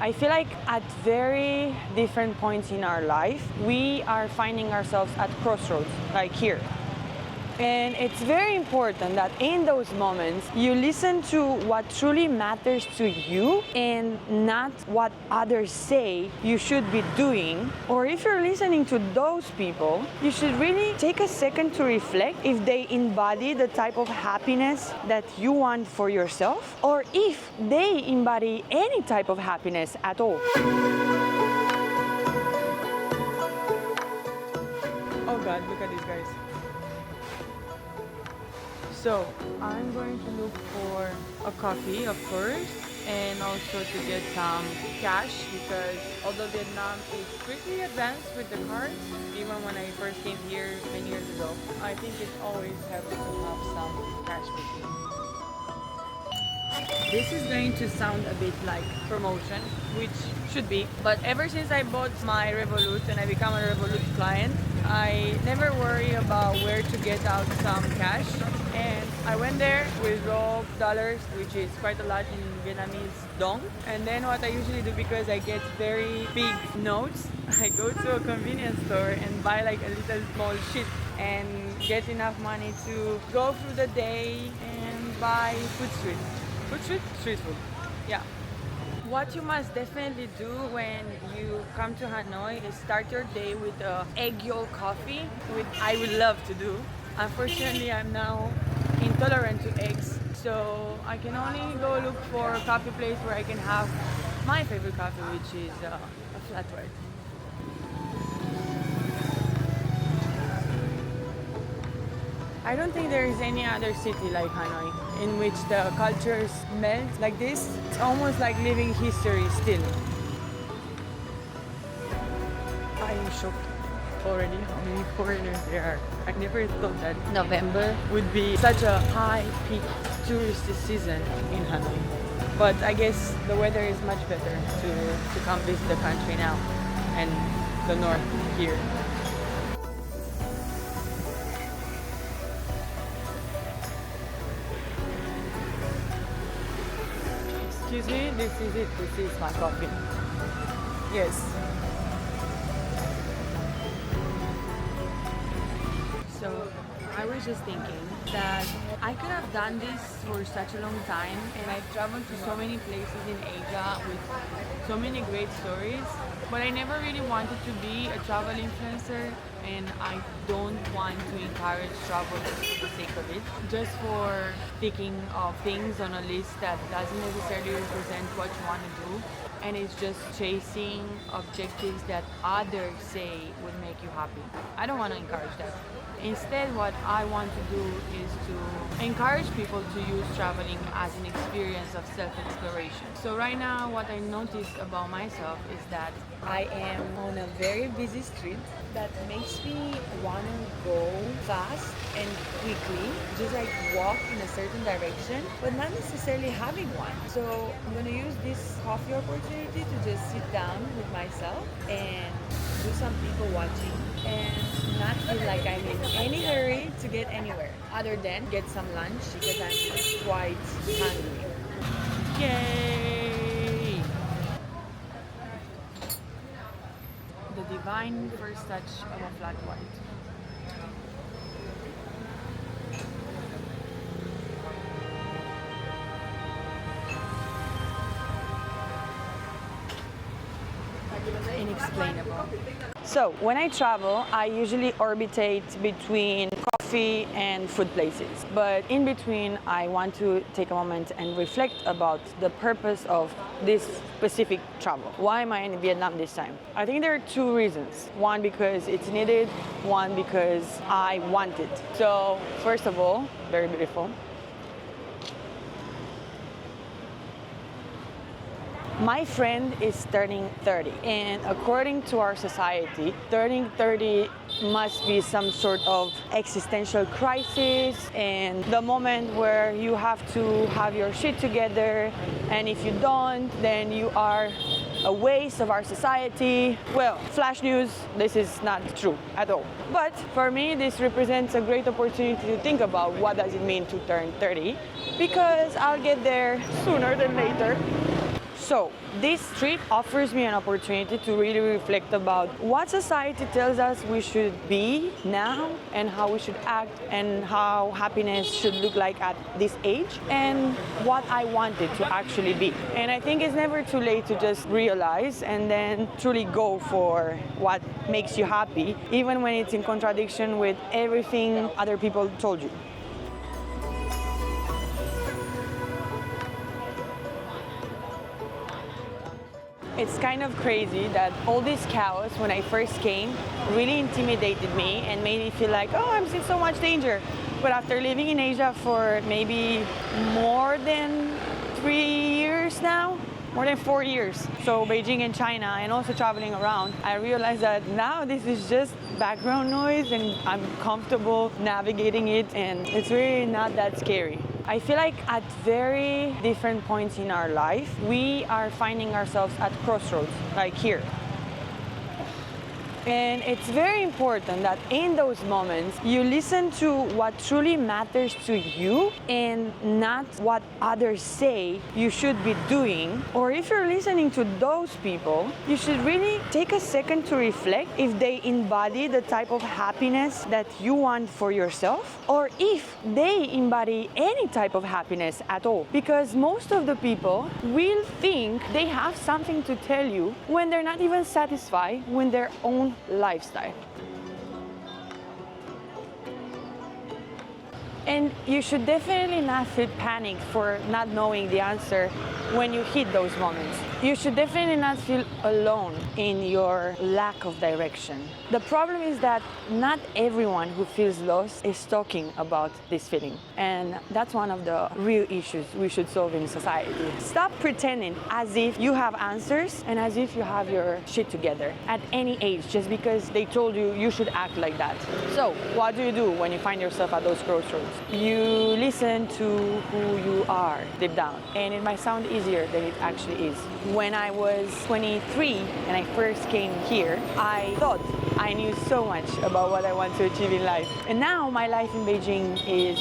I feel like at very different points in our life, we are finding ourselves at crossroads, like here. And it's very important that in those moments you listen to what truly matters to you and not what others say you should be doing. Or if you're listening to those people, you should really take a second to reflect if they embody the type of happiness that you want for yourself, or if they embody any type of happiness at all. Oh God, look at these guys. So, I'm going to look for a coffee, of course, and also to get some cash because although Vietnam is pretty advanced with the cards, even when I first came here many years ago, I think it's always helpful to have some cash with you. This is going to sound a bit like promotion, which should be, but ever since I bought my Revolut and I become a Revolut client, I never worry about where to get out some cash. And I went there, withdraw dollars, which is quite a lot in Vietnamese dong. And then what I usually do, because I get very big notes, I go to a convenience store and buy like a little small shit and get enough money to go through the day and buy food street. Food street? Street food. Yeah. What you must definitely do when you come to Hanoi is start your day with a egg yolk coffee, which I would love to do. Unfortunately, I'm now intolerant to eggs, so I can only go look for a coffee place where I can have my favorite coffee, which is a flat white. I don't think there is any other city like Hanoi in which the cultures melt like this. It's almost like living history still. I am shocked already how many foreigners there are. I never thought that November would be such a high peak tourist season in Hanoi. But I guess the weather is much better to come visit the country now and the north here. Excuse me, this is it. This is my coffee. Yes. So I was just thinking that I could have done this for such a long time, and I've traveled to so many places in Asia with so many great stories, but I never really wanted to be a travel influencer, and I don't want to encourage travel just for the sake of it, just for ticking of things on a list that doesn't necessarily represent what you want to do, and it's just chasing objectives that others say would make you happy. I don't want to encourage that. Instead, what I want to do is to encourage people to use traveling as an experience of self-exploration. So right now, what I notice about myself is that I am on a very busy street that makes me want to go fast and quickly, just like walk in a certain direction, but not necessarily having one. So I'm going to use this coffee opportunity to just sit down with myself and do some people watching and not feel like I'm in any hurry to get anywhere other than get some lunch because I'm quite hungry. Yay! The divine first touch of a flat white. Inexplainable. So when I travel, I usually orbitate between coffee and food places. But in between, I want to take a moment and reflect about the purpose of this specific travel. Why am I in Vietnam this time? I think there are two reasons. One, because it's needed. One, because I want it. So first of all, very beautiful. My friend is turning 30, and according to our society, turning 30 must be some sort of existential crisis and the moment where you have to have your shit together, and if you don't, then you are a waste of our society. Well, flash news, this is not true at all. But for me, this represents a great opportunity to think about what does it mean to turn 30, because I'll get there sooner than later. So this trip offers me an opportunity to really reflect about what society tells us we should be now and how we should act and how happiness should look like at this age and what I want it to actually be. And I think it's never too late to just realize and then truly go for what makes you happy, even when it's in contradiction with everything other people told you. It's kind of crazy that all this chaos when I first came really intimidated me and made me feel like, oh, I'm in so much danger. But after living in Asia for maybe more than 3 years now, more than 4 years, so Beijing and China, and also traveling around, I realized that now this is just background noise and I'm comfortable navigating it, and it's really not that scary. I feel like at very different points in our life, we are finding ourselves at crossroads, like here. And it's very important that in those moments, you listen to what truly matters to you and not what others say you should be doing. Or if you're listening to those people, you should really take a second to reflect if they embody the type of happiness that you want for yourself, or if they embody any type of happiness at all. Because most of the people will think they have something to tell you when they're not even satisfied with their own lifestyle. And you should definitely not feel panicked for not knowing the answer when you hit those moments. You should definitely not feel alone in your lack of direction. The problem is that not everyone who feels lost is talking about this feeling. And that's one of the real issues we should solve in society. Stop pretending as if you have answers and as if you have your shit together at any age just because they told you you should act like that. So what do you do when you find yourself at those crossroads? You listen to who you are deep down. And it might sound easier than it actually is. When I was 23 and I first came here, I thought I knew so much about what I want to achieve in life. And now my life in Beijing is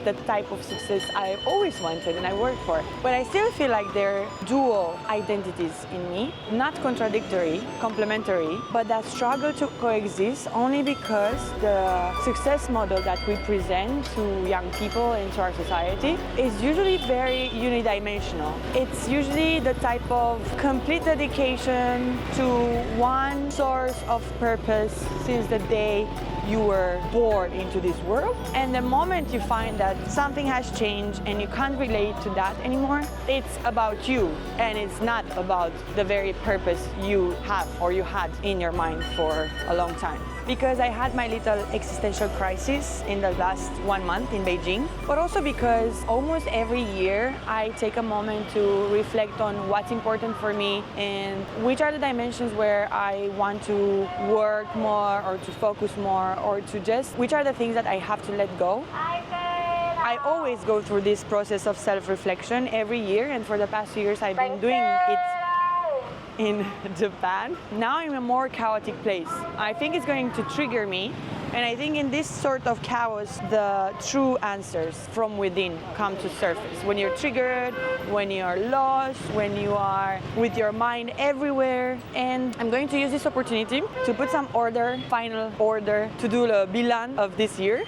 the type of success I always wanted and I worked for. But I still feel like there are dual identities in me, not contradictory, complementary, but that struggle to coexist only because the success model that we present to young people and to our society is usually very unidimensional. It's usually the type of complete dedication to one source of purpose since the day you were born into this world. And the moment you find that something has changed and you can't relate to that anymore, it's about you and it's not about the very purpose you have or you had in your mind for a long time. Because I had my little existential crisis in the last 1 month in Beijing, but also because almost every year I take a moment to reflect on what's important for me and which are the dimensions where I want to work more or to focus more or to just which are the things that I have to let go. I always go through this process of self-reflection every year, and for the past 2 years I've been doing it in Japan. Now I'm in a more chaotic place. I think it's going to trigger me, and I think in this sort of chaos the true answers from within come to surface. When you're triggered, when you're lost, when you are with your mind everywhere. And I'm going to use this opportunity to put some order, final order, to do the bilan of this year,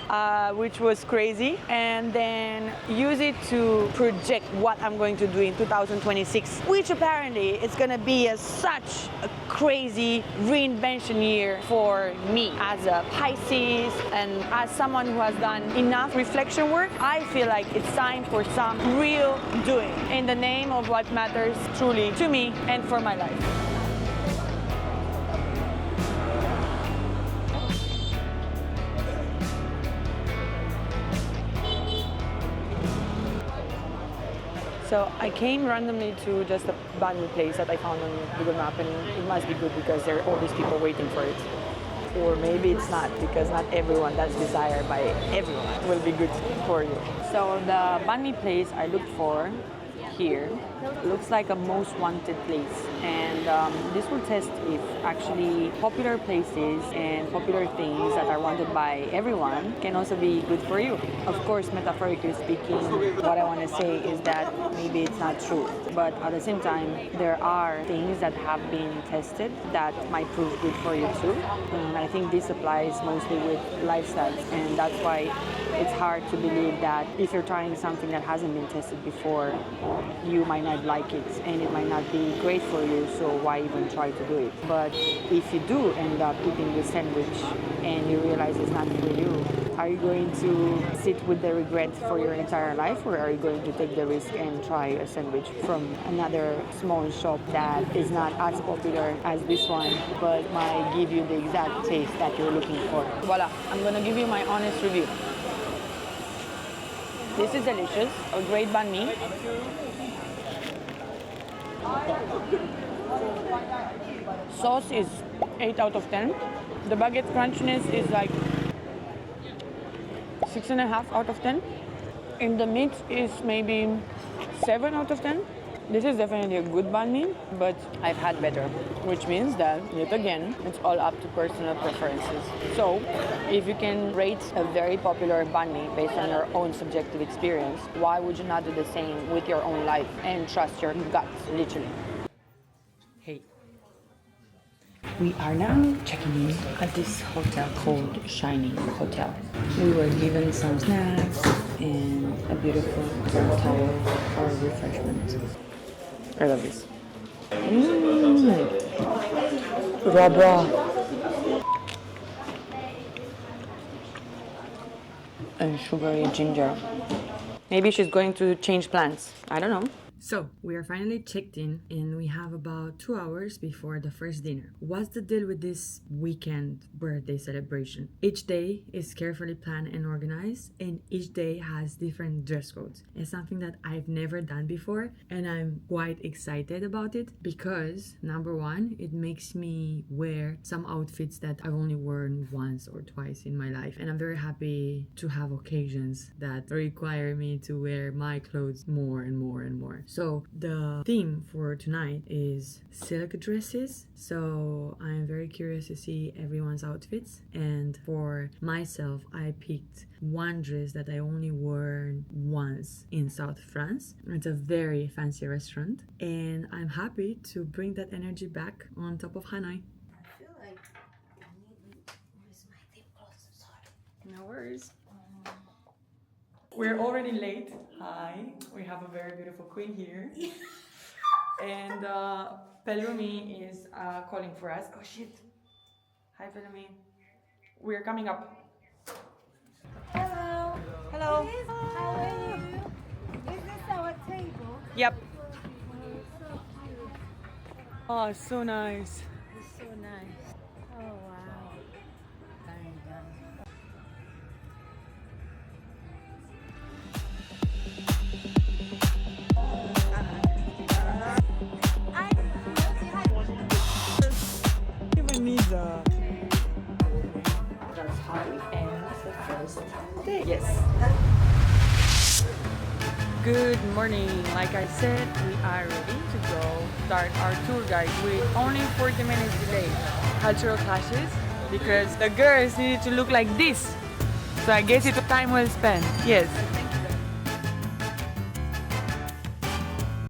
which was crazy, and then use it to project what I'm going to do in 2026, which apparently it's going to be such a crazy reinvention year for me as a Pisces and as someone who has done enough reflection work. I feel like it's time for some real doing in the name of what matters truly to me and for my life. So I came randomly to just a banh mi place that I found on Google Map, and it must be good because there are all these people waiting for it. Or maybe it's not, because not everyone that's desired by everyone will be good for you. So the banh mi place I looked for here looks like a most wanted place, and this will test if actually popular places and popular things that are wanted by everyone can also be good for you. Of course, metaphorically speaking, what I want to say is that maybe it's not true, but at the same time, there are things that have been tested that might prove good for you too. And I think this applies mostly with lifestyles, and that's why it's hard to believe that if you're trying something that hasn't been tested before, you might not like it and it might not be great for you, so why even try to do it? But if you do end up eating the sandwich and you realize it's not for you, are you going to sit with the regret for your entire life, or are you going to take the risk and try a sandwich from another small shop that is not as popular as this one but might give you the exact taste that you're looking for? Voila, I'm gonna give you my honest review. This is delicious, a great banh mi. Sauce is 8 out of 10. The baguette crunchiness is like 6.5 out of 10. And the meat is maybe 7 out of 10. This is definitely a good banh mi, but I've had better, which means that, yet again, it's all up to personal preferences. So, if you can rate a very popular banh mi based on your own subjective experience, why would you not do the same with your own life and trust your gut, literally? Hey. We are now checking in at this hotel called Shining Hotel. We were given some snacks and a beautiful towel for refreshment. I love this. Raw. And sugary ginger. Maybe she's going to change plans. I don't know. So, we are finally checked in and we have about 2 hours before the first dinner. What's the deal with this weekend birthday celebration? Each day is carefully planned and organized, and each day has different dress codes. It's something that I've never done before, and I'm quite excited about it because, number one, it makes me wear some outfits that I've only worn once or twice in my life, and I'm very happy to have occasions that require me to wear my clothes more and more and more. So the theme for tonight is silk dresses. So I'm very curious to see everyone's outfits. And for myself, I picked one dress that I only wore once in South France. It's a very fancy restaurant. And I'm happy to bring that energy back on top of Hanoi. I feel like where's my lip gloss? Sorry. No worries. We're already late. Hi. We have a very beautiful queen here. And Pelumi is calling for us. Oh shit. Hi Pelumi. We're coming up. Hello. Hello. How are you? Is this our table? Yep. Oh, Oh, so cute. so nice. It's so nice. Oh, wow. Very done. Even needs a. That's how we end the first day. Yes. Good morning. Like I said, we are ready to go start our tour guide with only 40 minutes delay. Cultural clashes because the girls needed to look like this. So I guess it's a time well spent. Yes.